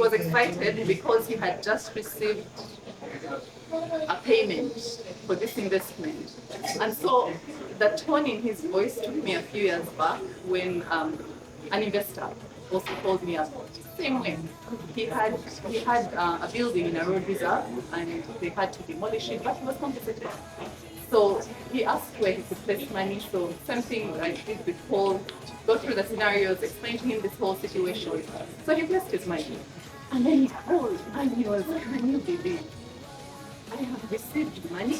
was excited because he had just received a payment for this investment. And so the tone in his voice took me a few years back when an investor also called me up. Same way. He had a building in a road reserve and they had to demolish it, but he was compensated. So he asked where he could place money. So same thing I did with Paul, go through the scenarios, explain to him this whole situation. So he placed his money. And then he called and he was, can you believe? I have received money.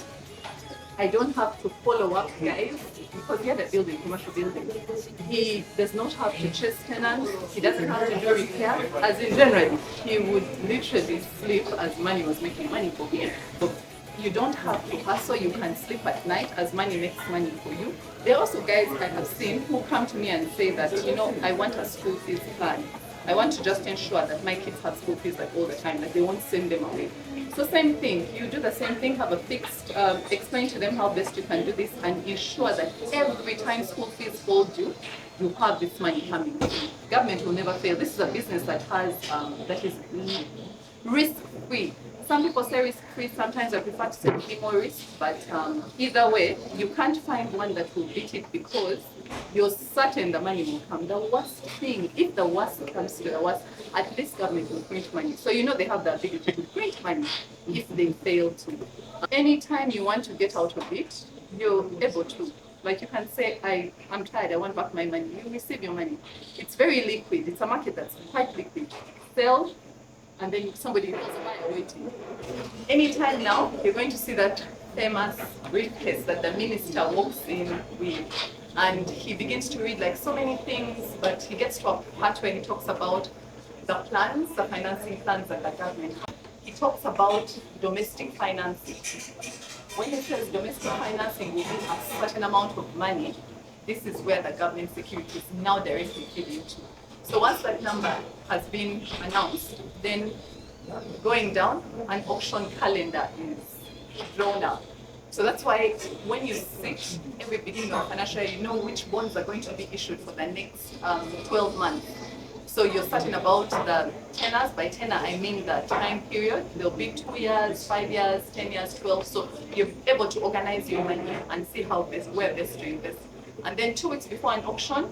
I don't have to follow up, guys, because he had a building, commercial building. He does not have to chase tenants. He doesn't have to do repair. As in generally, he would literally sleep as money was making money for him. So you don't have to hustle. You can sleep at night as money makes money for you. There are also guys I have seen who come to me and say that, you know, I want a school fees plan. I want to just ensure that my kids have school fees like all the time, like they won't send them away. So same thing, you do the same thing, have a fixed, explain to them how best you can do this and ensure that every time school fees fall due, you have this money coming. Government will never fail. This is a business that has, that is risk-free. Some people say risk-free, sometimes I prefer to say minimal risk, but either way, you can't find one that will beat it because you're certain the money will come. The worst thing, if the worst comes to the worst, at least government will print money. So you know they have the ability to print money if they fail to. Anytime you want to get out of it, you're able to. Like you can say, I'm tired, I want back my money. You receive your money. It's very liquid. It's a market that's quite liquid. Sell, and then somebody else buy waiting. Anytime now, you're going to see that famous briefcase that the minister walks in with. And he begins to read like so many things, but he gets to a part where he talks about the plans, the financing plans that the government has. He talks about domestic financing. When he says domestic financing will be a certain amount of money, this is where the government securities now directly feed into. So once that number has been announced, then going down, an auction calendar is drawn up. So that's why when you sit every beginning of financial year, you know which bonds are going to be issued for the next 12 months. So you're certain about the tenors. By tenor, I mean the time period. There'll be 2 years, 5 years, 10 years, 12. So you're able to organize your money and see how best, where best to invest. And then 2 weeks before an auction,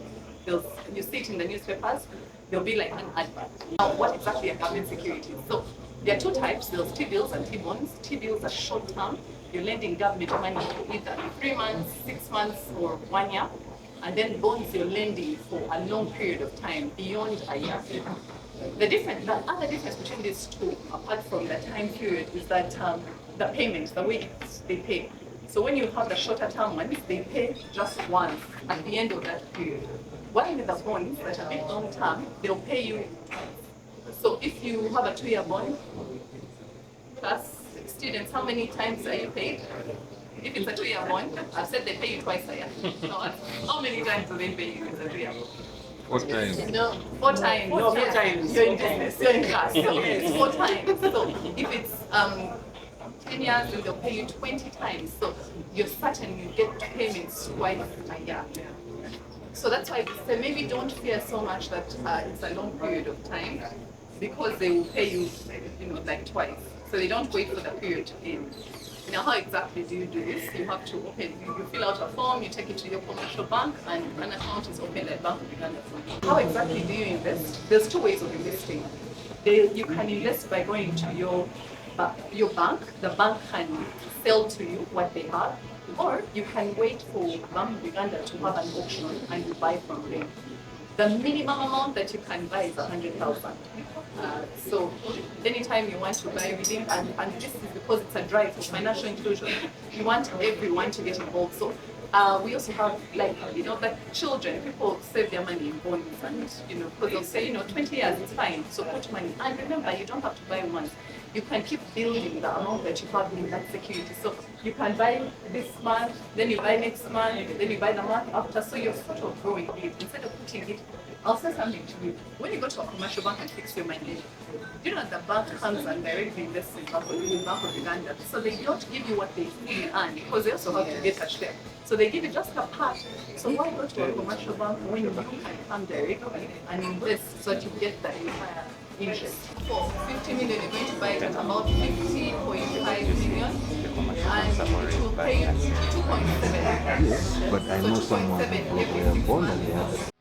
you see it in the newspapers, there'll be like an advert. Now, what exactly are government securities? So there are 2 types. There's T-bills and T-bonds. T-bills are short-term. You're lending government money for either 3 months, 6 months, or 1 year. And then bonds, you're lending for a long period of time, beyond a year. The other difference between these two, apart from the time period, is that the payment, the way they pay. So when you have the shorter term ones, they pay just once at the end of that period. While with the bonds that are bit long term, they'll pay you. So if you have a 2-year bond, plus students, how many times are you paid? If it's a 2-year bond, I've said they pay you twice a year. How many times do they pay you if it's a 2-year bond? 4 times. No, 4 times. No, 4 times. You're in business, you're in class. So it's 4 times. So if it's 10 years, then they'll pay you 20 times. So you're certain you get payments twice a year. So that's why I say maybe don't fear so much that it's a long period of time, because they will pay you, like twice. So they don't wait for the period to end. Now, how exactly do you do this? You have to open, you fill out a form, you take it to your commercial bank, and an account is opened at Bank of Uganda. How exactly do you invest? There's 2 ways of investing. You can invest by going to your bank. The bank can sell to you what they have, or you can wait for Bank of Uganda to have an auction and you buy from them. The minimum amount that you can buy is 100,000. So anytime you want to buy within, and this is because it's a drive for financial inclusion, you want everyone to get involved. So we also have the children, people save their money in bonds, and because they'll say 20 years it's fine, so put money. And remember, you don't have to buy once. You can keep building the amount that you have in that security. So you can buy this month, then you buy next month, then you buy the month after. So you're sort of growing it instead of putting it. I'll say something to you. When you go to a commercial bank and fix your money, the bank comes and directly invests in Bank of Uganda. So they don't give you what they fully earn, because they also have to get a share. So they give you just a part. So why go to a commercial bank when you can come directly and invest so that you get the entire interest. For 50 million, you're going to buy it at about 50.5 million, and it will pay 2.7. Yes, but I So know someone 2.7 who every bought 6 a bond months. and they had